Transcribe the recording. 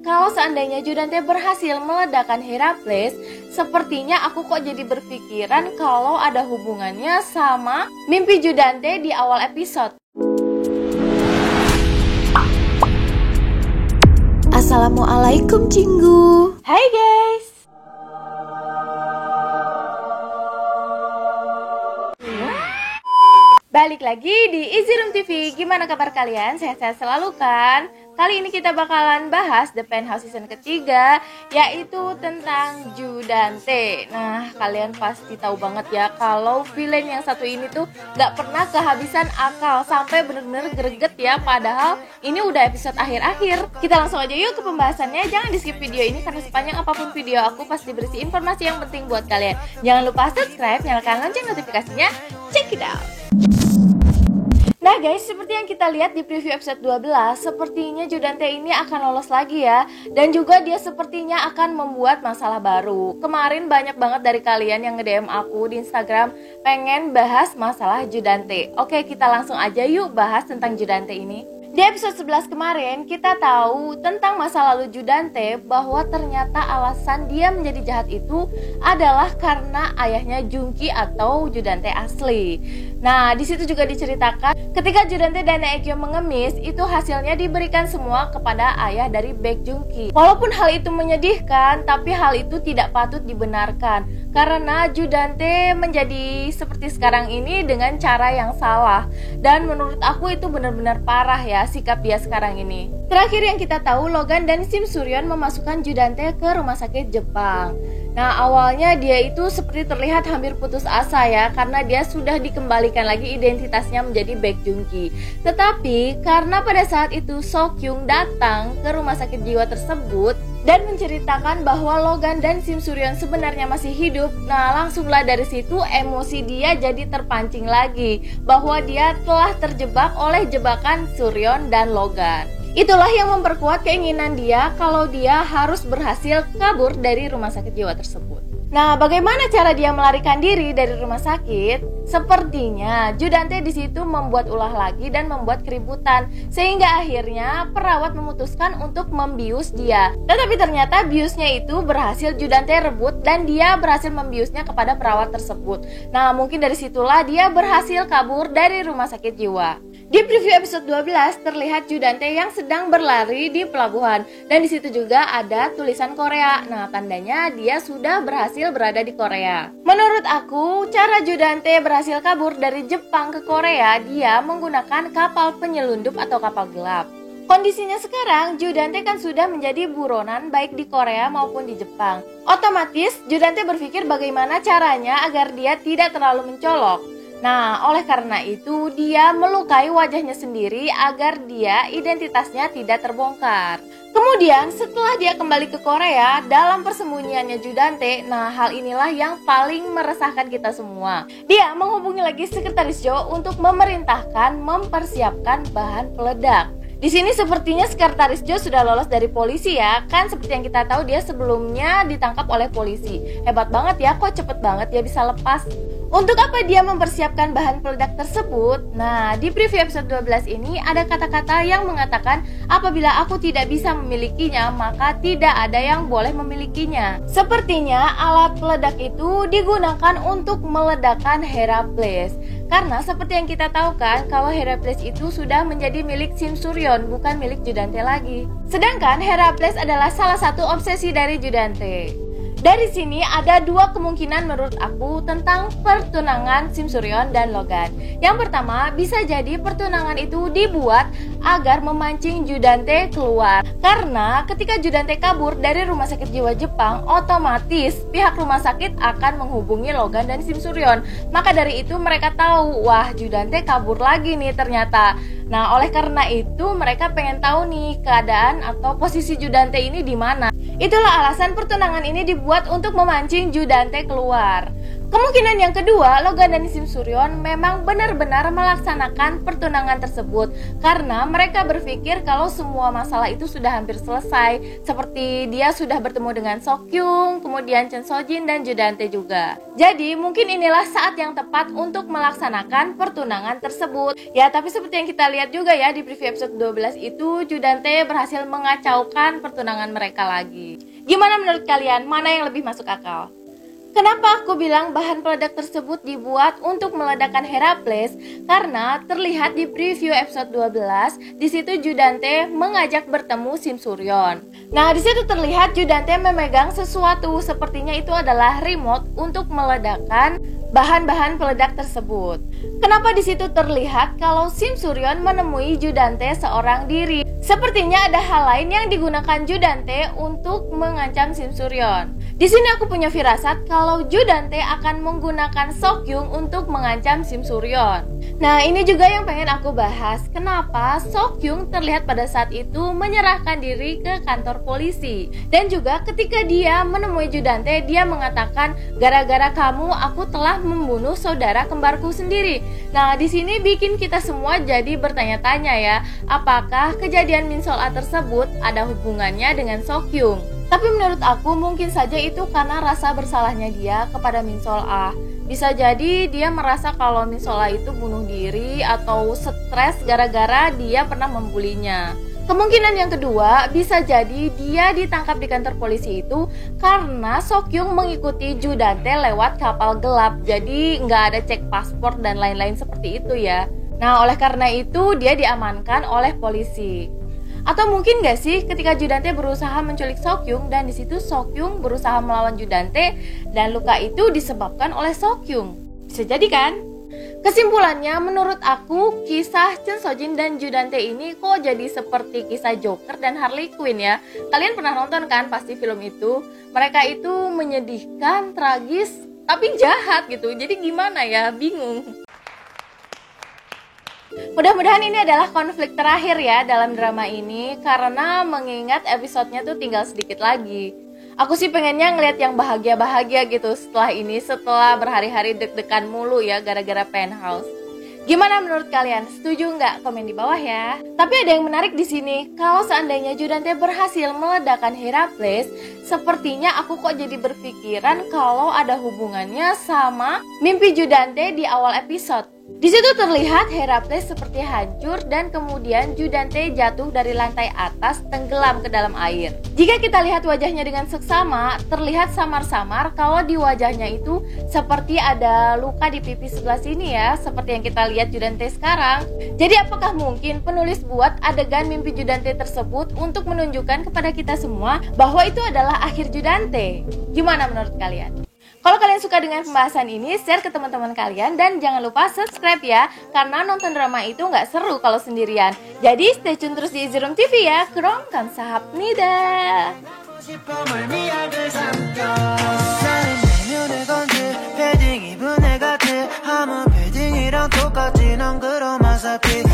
kalau seandainya Judante berhasil meledakkan Herakles, sepertinya aku kok jadi berpikiran kalau ada hubungannya sama mimpi Judante di awal episode. Assalamualaikum Cinggu. Hai guys. Balik lagi di Easy Room TV. Gimana kabar kalian? Sehat-sehat selalu kan? Kali ini kita bakalan bahas The Penthouse season ketiga, yaitu tentang Judante. Nah, kalian pasti tahu banget ya kalau villain yang satu ini tuh gak pernah kehabisan akal, sampai bener-bener greget ya. Padahal ini udah episode akhir-akhir. Kita langsung aja yuk ke pembahasannya. Jangan di skip video ini karena sepanjang apapun video aku pasti berisi informasi yang penting buat kalian. Jangan lupa subscribe, nyalakan lonceng notifikasinya. Check it out. Nah guys, seperti yang kita lihat di preview episode 12, sepertinya Judante ini akan lolos lagi ya. Dan juga dia sepertinya akan membuat masalah baru. Kemarin banyak banget dari kalian yang nge-DM aku di Instagram pengen bahas masalah Judante. Oke, kita langsung aja yuk bahas tentang Judante ini. Di episode 11 kemarin, kita tahu tentang masa lalu Judante, bahwa ternyata alasan dia menjadi jahat itu adalah karena ayahnya Junki atau Judante asli. Nah, di situ juga diceritakan ketika Judante dan Naekyo mengemis, itu hasilnya diberikan semua kepada ayah dari Baek Junki. Walaupun hal itu menyedihkan, tapi hal itu tidak patut dibenarkan karena Judante menjadi seperti sekarang ini dengan cara yang salah. Dan menurut aku itu benar-benar parah ya sikap dia sekarang ini. Terakhir yang kita tahu, Logan dan Sim Suryeon memasukkan Judante ke rumah sakit Jepang. Nah, awalnya dia itu seperti terlihat hampir putus asa ya, karena dia sudah dikembalikan lagi identitasnya menjadi Baek Junki. Tetapi karena pada saat itu Sokyung datang ke rumah sakit jiwa tersebut dan menceritakan bahwa Logan dan Sim Suryeon sebenarnya masih hidup, nah langsunglah dari situ emosi dia jadi terpancing lagi bahwa dia telah terjebak oleh jebakan Suryeon dan Logan. Itulah yang memperkuat keinginan dia kalau dia harus berhasil kabur dari rumah sakit jiwa tersebut. Nah, bagaimana cara dia melarikan diri dari rumah sakit? Sepertinya Judante di situ membuat ulah lagi dan membuat keributan, sehingga akhirnya perawat memutuskan untuk membius dia. Tetapi ternyata biusnya itu berhasil Judante rebut dan dia berhasil membiusnya kepada perawat tersebut. Nah, mungkin dari situlah dia berhasil kabur dari rumah sakit jiwa. Di preview episode 12 terlihat Judante yang sedang berlari di pelabuhan, dan di situ juga ada tulisan Korea. Nah, tandanya dia sudah berhasil berada di Korea. Menurut aku, cara Judante berhasil kabur dari Jepang ke Korea, dia menggunakan kapal penyelundup atau kapal gelap. Kondisinya sekarang, Judante kan sudah menjadi buronan baik di Korea maupun di Jepang. Otomatis, Judante berpikir bagaimana caranya agar dia tidak terlalu mencolok. Nah, oleh karena itu dia melukai wajahnya sendiri agar dia identitasnya tidak terbongkar. Kemudian setelah dia kembali ke Korea, dalam persembunyiannya Judante, nah hal inilah yang paling meresahkan kita semua. Dia menghubungi lagi Sekretaris Jo untuk memerintahkan mempersiapkan bahan peledak. Di sini sepertinya Sekretaris Jo sudah lolos dari polisi ya. Kan seperti yang kita tahu dia sebelumnya ditangkap oleh polisi. Hebat banget ya, kok cepet banget dia bisa lepas. Untuk apa dia mempersiapkan bahan peledak tersebut? Nah, di preview episode 12 ini ada kata-kata yang mengatakan apabila aku tidak bisa memilikinya, maka tidak ada yang boleh memilikinya. Sepertinya alat peledak itu digunakan untuk meledakkan Herakles. Karena seperti yang kita tahu kan, kalau Herakles itu sudah menjadi milik Sim Suryeon, bukan milik Judante lagi. Sedangkan Herakles adalah salah satu obsesi dari Judante. Dari sini ada dua kemungkinan menurut aku tentang pertunangan Sim Suryeon dan Logan. Yang pertama, bisa jadi pertunangan itu dibuat agar memancing Judante keluar. Karena ketika Judante kabur dari rumah sakit jiwa Jepang, otomatis pihak rumah sakit akan menghubungi Logan dan Sim Suryeon. Maka dari itu mereka tahu, wah Judante kabur lagi nih ternyata. Nah, oleh karena itu mereka pengen tahu nih keadaan atau posisi Judante ini di mana. Itulah alasan pertunangan ini dibuat untuk memancing Judante keluar. Kemungkinan yang kedua, Logan dan Sim Suryon memang benar-benar melaksanakan pertunangan tersebut karena mereka berpikir kalau semua masalah itu sudah hampir selesai, seperti dia sudah bertemu dengan Seokhyung, kemudian Chun Sojin dan Judante juga. Jadi mungkin inilah saat yang tepat untuk melaksanakan pertunangan tersebut. Ya, tapi seperti yang kita lihat juga ya di preview episode 12 itu, Judante berhasil mengacaukan pertunangan mereka lagi. Gimana menurut kalian? Mana yang lebih masuk akal? Kenapa aku bilang bahan peledak tersebut dibuat untuk meledakkan Herakles? Karena terlihat di preview episode 12, di situ Judante mengajak bertemu Sim Suryon. Nah, di situ terlihat Judante memegang sesuatu, sepertinya itu adalah remote untuk meledakkan bahan-bahan peledak tersebut. Kenapa di situ terlihat kalau Sim Suryon menemui Judante seorang diri? Sepertinya ada hal lain yang digunakan Judante untuk mengancam Sim Suryon. Di sini aku punya firasat kalau Judante akan menggunakan Seokhyung untuk mengancam Sim Suryon. Nah, ini juga yang pengen aku bahas. Kenapa Seokhyung terlihat pada saat itu menyerahkan diri ke kantor polisi? Dan juga ketika dia menemui Judante, dia mengatakan, gara-gara kamu aku telah membunuh saudara kembarku sendiri. Nah, di sini bikin kita semua jadi bertanya-tanya ya, apakah kejadian Min Sol-a tersebut ada hubungannya dengan Seokhyung? Tapi menurut aku mungkin saja itu karena rasa bersalahnya dia kepada Min Sol-a. Bisa jadi dia merasa kalau Min Sol-a itu bunuh diri atau stres gara-gara dia pernah membulinya. Kemungkinan yang kedua, bisa jadi dia ditangkap di kantor polisi itu karena Seokhyung mengikuti Judante lewat kapal gelap. Jadi nggak ada cek paspor dan lain-lain seperti itu ya. Nah, oleh karena itu dia diamankan oleh polisi. Atau mungkin gak sih ketika Judante berusaha menculik Seokhyung dan di situ Seokhyung berusaha melawan Judante dan luka itu disebabkan oleh Seokhyung? Bisa jadi kan? Kesimpulannya, menurut aku kisah Chun Sojin dan Judante ini kok jadi seperti kisah Joker dan Harley Quinn ya. Kalian pernah nonton kan pasti film itu? Mereka itu menyedihkan, tragis, tapi jahat gitu. Jadi gimana ya? Bingung. Mudah-mudahan ini adalah konflik terakhir ya dalam drama ini, karena mengingat episodenya tuh tinggal sedikit lagi. Aku sih pengennya ngeliat yang bahagia-bahagia gitu setelah ini, setelah berhari-hari deg-degan mulu ya gara-gara penthouse. Gimana menurut kalian? Setuju nggak? Komen di bawah ya. Tapi ada yang menarik di sini. Kalau seandainya Judante berhasil meledakkan Herakles, sepertinya aku kok jadi berpikiran kalau ada hubungannya sama mimpi Judante di awal episode. Di situ terlihat Herakles seperti hancur dan kemudian Judante jatuh dari lantai atas tenggelam ke dalam air. Jika kita lihat wajahnya dengan seksama, terlihat samar-samar kalau di wajahnya itu seperti ada luka di pipi sebelah sini ya, seperti yang kita lihat Judante sekarang. Jadi apakah mungkin penulis buat adegan mimpi Judante tersebut untuk menunjukkan kepada kita semua bahwa itu adalah akhir Judante? Gimana menurut kalian? Kalau kalian suka dengan pembahasan ini, share ke teman-teman kalian dan jangan lupa subscribe ya, karena nonton drama itu nggak seru kalau sendirian. Jadi stay tune terus di Easy Room TV ya. 그럼 감사합니다. 패딩 입은 애 같아 아무 패딩이랑 똑같지 넌 그런 마사피